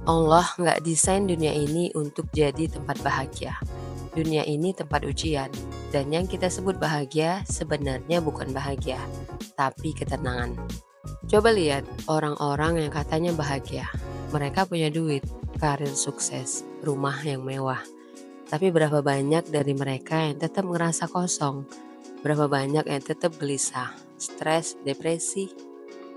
Allah nggak desain dunia ini untuk jadi tempat bahagia. Dunia ini tempat ujian, dan yang kita sebut bahagia sebenarnya bukan bahagia, tapi ketenangan. Coba lihat orang-orang yang katanya bahagia. Mereka punya duit, karir sukses, rumah yang mewah. Tapi berapa banyak dari mereka yang tetap ngerasa kosong? Berapa banyak yang tetap gelisah, stres, depresi?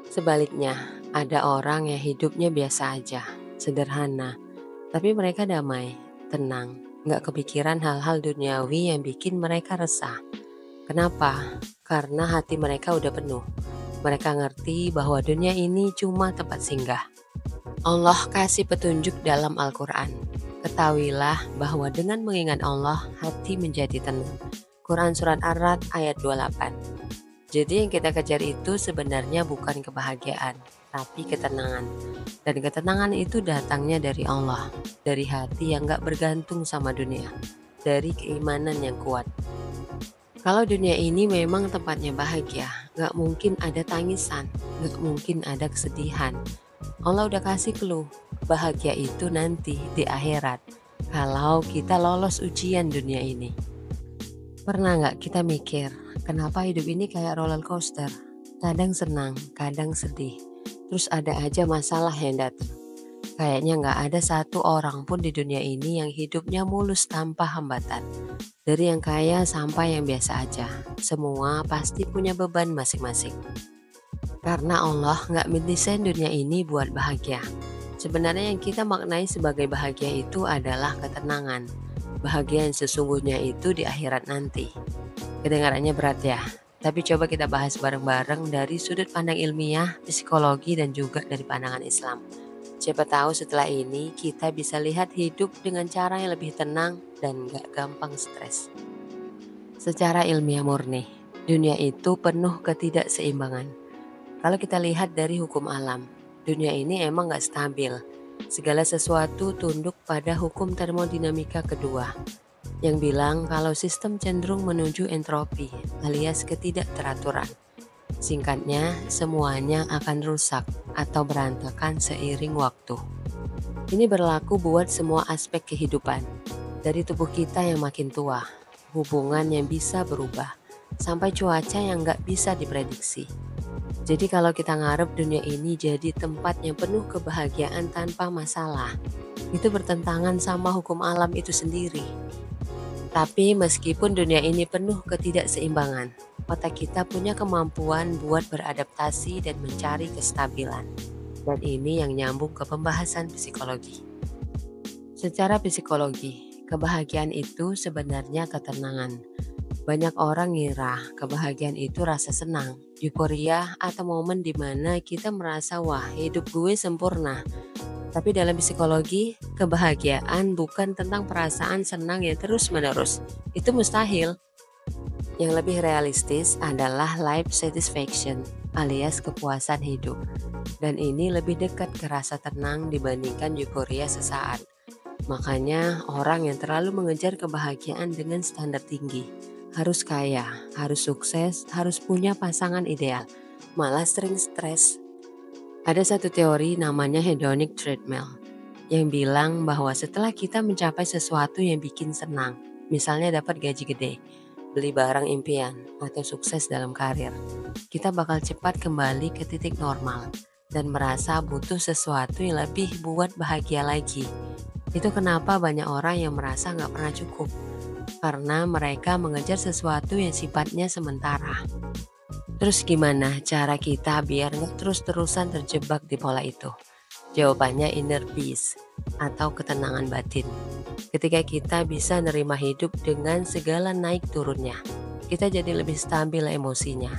Sebaliknya, ada orang yang hidupnya biasa aja, sederhana, tapi mereka damai, tenang, nggak kepikiran hal-hal duniawi yang bikin mereka resah. Kenapa? Karena hati mereka udah penuh. Mereka ngerti bahwa dunia ini cuma tempat singgah. Allah kasih petunjuk dalam Al-Quran. Ketahuilah bahwa dengan mengingat Allah, hati menjadi tenang. Quran Surat Ar-Ra'd ayat 28. Jadi yang kita kejar itu sebenarnya bukan kebahagiaan, tapi ketenangan. Dan ketenangan itu datangnya dari Allah, dari hati yang gak bergantung sama dunia, dari keimanan yang kuat. Kalau dunia ini memang tempatnya bahagia, gak mungkin ada tangisan, gak mungkin ada kesedihan. Allah udah kasih clue, bahagia itu nanti di akhirat, kalau kita lolos ujian dunia ini. Pernah nggak kita mikir, kenapa hidup ini kayak roller coaster? Kadang senang, kadang sedih. Terus ada aja masalah yang datang. Kayaknya nggak ada satu orang pun di dunia ini yang hidupnya mulus tanpa hambatan. Dari yang kaya sampai yang biasa aja. Semua pasti punya beban masing-masing. Karena Allah nggak mendesain dunia ini buat bahagia. Sebenarnya yang kita maknai sebagai bahagia itu adalah ketenangan. Bahagia yang sesungguhnya itu di akhirat nanti. Kedengarannya berat ya, tapi coba kita bahas bareng-bareng dari sudut pandang ilmiah, psikologi, dan juga dari pandangan Islam. Siapa tahu setelah ini kita bisa lihat hidup dengan cara yang lebih tenang dan gak gampang stres. Secara ilmiah murni, dunia itu penuh ketidakseimbangan. Kalau kita lihat dari hukum alam, dunia ini emang gak stabil. Segala sesuatu tunduk pada hukum termodinamika kedua, yang bilang kalau sistem cenderung menuju entropi alias ketidakteraturan. Singkatnya, semuanya akan rusak atau berantakan seiring waktu. Ini berlaku buat semua aspek kehidupan, dari tubuh kita yang makin tua, hubungan yang bisa berubah, sampai cuaca yang gak bisa diprediksi. Jadi kalau kita ngarep dunia ini jadi tempat yang penuh kebahagiaan tanpa masalah, itu bertentangan sama hukum alam itu sendiri. Tapi meskipun dunia ini penuh ketidakseimbangan, otak kita punya kemampuan buat beradaptasi dan mencari kestabilan. Dan ini yang nyambung ke pembahasan psikologi. Secara psikologi, kebahagiaan itu sebenarnya ketenangan. Banyak orang ngira kebahagiaan itu rasa senang, euforia, atau momen di mana kita merasa wah hidup gue sempurna. Tapi dalam psikologi, kebahagiaan bukan tentang perasaan senang yang terus-menerus. Itu mustahil. Yang lebih realistis adalah life satisfaction alias kepuasan hidup. Dan ini lebih dekat ke rasa tenang dibandingkan euforia sesaat. Makanya orang yang terlalu mengejar kebahagiaan dengan standar tinggi, harus kaya, harus sukses, harus punya pasangan ideal, malah sering stres. Ada satu teori namanya hedonic treadmill yang bilang bahwa setelah kita mencapai sesuatu yang bikin senang, misalnya dapat gaji gede, beli barang impian, atau sukses dalam karir, kita bakal cepat kembali ke titik normal dan merasa butuh sesuatu yang lebih buat bahagia lagi. Itu kenapa banyak orang yang merasa gak pernah cukup, karena mereka mengejar sesuatu yang sifatnya sementara. Terus gimana cara kita biar gak terus-terusan terjebak di pola itu? Jawabannya inner peace atau ketenangan batin. Ketika kita bisa nerima hidup dengan segala naik turunnya, kita jadi lebih stabil emosinya.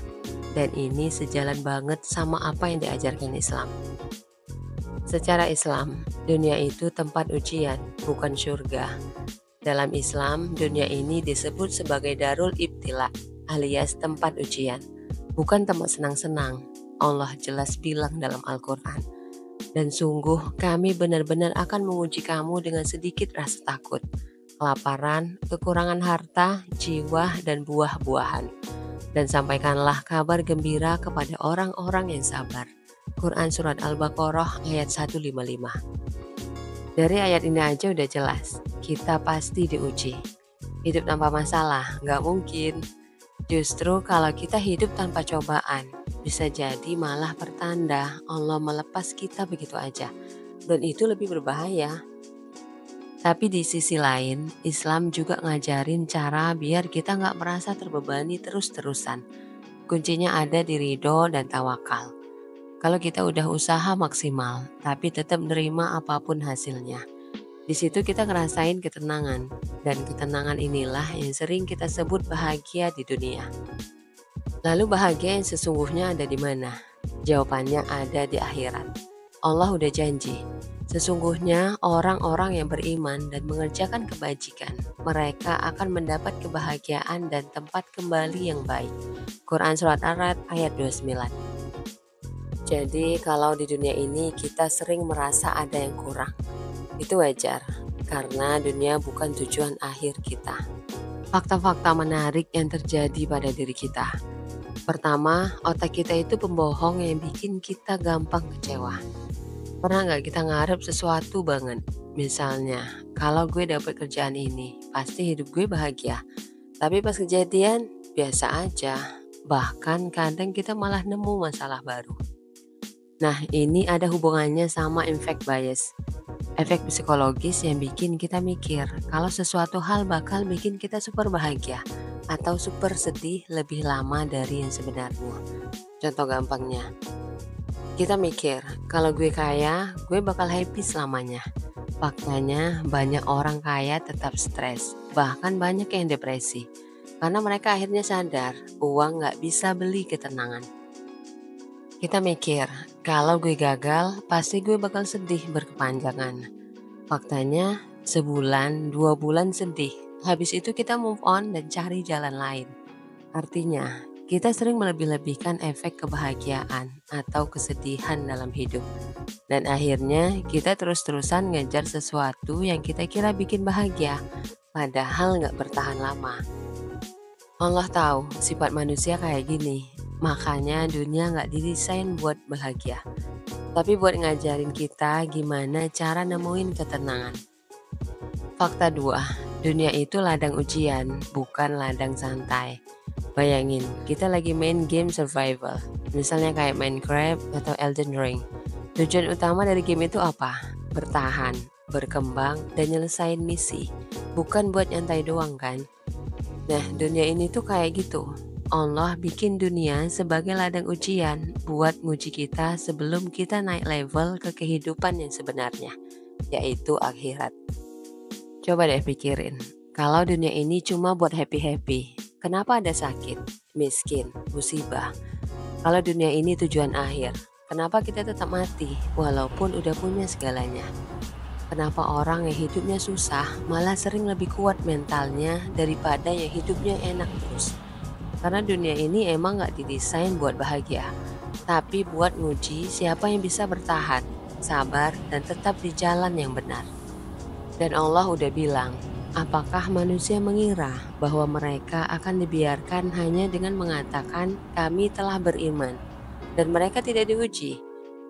Dan ini sejalan banget sama apa yang diajarkan Islam. Secara Islam, dunia itu tempat ujian, bukan surga. Dalam Islam, dunia ini disebut sebagai darul ibtila, alias tempat ujian, bukan tempat senang-senang. Allah jelas bilang dalam Al-Quran, dan sungguh kami benar-benar akan menguji kamu dengan sedikit rasa takut, kelaparan, kekurangan harta, jiwa, dan buah-buahan. Dan sampaikanlah kabar gembira kepada orang-orang yang sabar. Quran Surat Al-Baqarah ayat 155. Dari ayat ini aja udah jelas, kita pasti diuji. Hidup tanpa masalah, nggak mungkin. Justru kalau kita hidup tanpa cobaan, bisa jadi malah pertanda Allah melepas kita begitu aja. Dan itu lebih berbahaya. Tapi di sisi lain, Islam juga ngajarin cara biar kita nggak merasa terbebani terus-terusan. Kuncinya ada di ridho dan tawakal. Kalau kita udah usaha maksimal, tapi tetap nerima apapun hasilnya. Di situ kita ngerasain ketenangan, dan ketenangan inilah yang sering kita sebut bahagia di dunia. Lalu bahagia yang sesungguhnya ada di mana? Jawabannya ada di akhirat. Allah udah janji, sesungguhnya orang-orang yang beriman dan mengerjakan kebajikan, mereka akan mendapat kebahagiaan dan tempat kembali yang baik. Quran Surat Ar-Ra'd ayat 29. Jadi kalau di dunia ini kita sering merasa ada yang kurang, itu wajar, karena dunia bukan tujuan akhir kita. Fakta-fakta menarik yang terjadi pada diri kita. Pertama, otak kita itu pembohong yang bikin kita gampang kecewa. Pernah nggak kita ngarep sesuatu banget? Misalnya, kalau gue dapet kerjaan ini, pasti hidup gue bahagia. Tapi pas kejadian, biasa aja. Bahkan kadang kita malah nemu masalah baru. Nah, ini ada hubungannya sama impact bias. Efek psikologis yang bikin kita mikir kalau sesuatu hal bakal bikin kita super bahagia atau super sedih lebih lama dari yang sebenarnya. Contoh gampangnya, kita mikir kalau gue kaya, gue bakal happy selamanya. Faktanya banyak orang kaya tetap stres, bahkan banyak yang depresi. Karena mereka akhirnya sadar uang gak bisa beli ketenangan. Kita mikir, kalau gue gagal, pasti gue bakal sedih berkepanjangan. Faktanya, sebulan, 2 bulan sedih. Habis itu kita move on dan cari jalan lain. Artinya, kita sering melebih-lebihkan efek kebahagiaan atau kesedihan dalam hidup. Dan akhirnya kita terus-terusan ngejar sesuatu yang kita kira bikin bahagia, padahal gak bertahan lama. Allah tahu sifat manusia kayak gini. Makanya dunia gak didesain buat bahagia, tapi buat ngajarin kita gimana cara nemuin ketenangan. Fakta 2, dunia itu ladang ujian, bukan ladang santai. Bayangin, kita lagi main game survival, misalnya kayak Minecraft atau Elden Ring. Tujuan utama dari game itu apa? Bertahan, berkembang, dan nyelesain misi. Bukan buat nyantai doang kan? Nah, dunia ini tuh kayak gitu. Allah bikin dunia sebagai ladang ujian buat nguji kita sebelum kita naik level ke kehidupan yang sebenarnya, yaitu akhirat. Coba deh pikirin, kalau dunia ini cuma buat happy-happy, kenapa ada sakit, miskin, musibah? Kalau dunia ini tujuan akhir, kenapa kita tetap mati walaupun udah punya segalanya? Kenapa orang yang hidupnya susah malah sering lebih kuat mentalnya daripada yang hidupnya enak terus? Karena dunia ini emang gak didesain buat bahagia, tapi buat nguji siapa yang bisa bertahan, sabar, dan tetap di jalan yang benar. Dan Allah udah bilang, apakah manusia mengira bahwa mereka akan dibiarkan hanya dengan mengatakan kami telah beriman, dan mereka tidak diuji?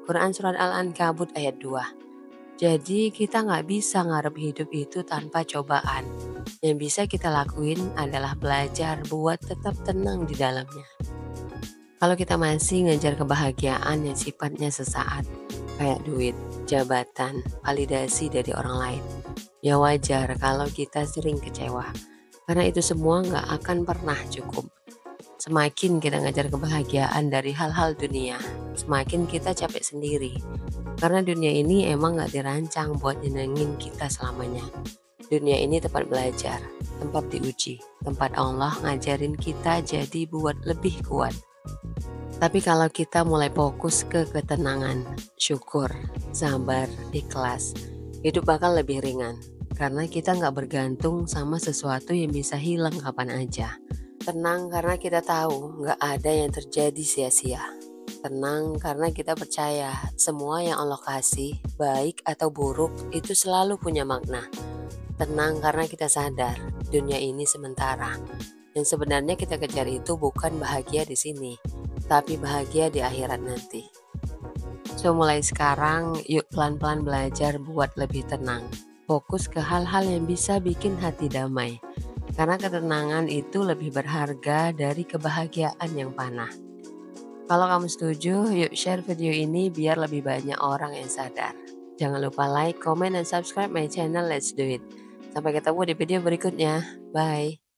Quran Surat Al-Ankabut ayat 2. Jadi kita nggak bisa ngarep hidup itu tanpa cobaan. Yang bisa kita lakuin adalah belajar buat tetap tenang di dalamnya. Kalau kita masih ngejar kebahagiaan yang sifatnya sesaat, kayak duit, jabatan, validasi dari orang lain, ya wajar kalau kita sering kecewa. Karena itu semua nggak akan pernah cukup. Semakin kita ngejar kebahagiaan dari hal-hal dunia, semakin kita capek sendiri. Karena dunia ini emang gak dirancang buat nyenengin kita selamanya. Dunia ini tempat belajar, tempat diuji, tempat Allah ngajarin kita jadi buat lebih kuat. Tapi kalau kita mulai fokus ke ketenangan, syukur, sabar, ikhlas, hidup bakal lebih ringan. Karena kita gak bergantung sama sesuatu yang bisa hilang kapan aja. Tenang karena kita tahu gak ada yang terjadi sia-sia. Tenang karena kita percaya semua yang Allah kasih, baik atau buruk, itu selalu punya makna. Tenang karena kita sadar dunia ini sementara. Yang sebenarnya kita kejar itu bukan bahagia di sini, tapi bahagia di akhirat nanti. So, mulai sekarang, yuk pelan-pelan belajar buat lebih tenang. Fokus ke hal-hal yang bisa bikin hati damai. Karena ketenangan itu lebih berharga dari kebahagiaan yang panah. Kalau kamu setuju, yuk share video ini biar lebih banyak orang yang sadar. Jangan lupa like, comment, dan subscribe my channel. Let's do it. Sampai ketemu di video berikutnya. Bye.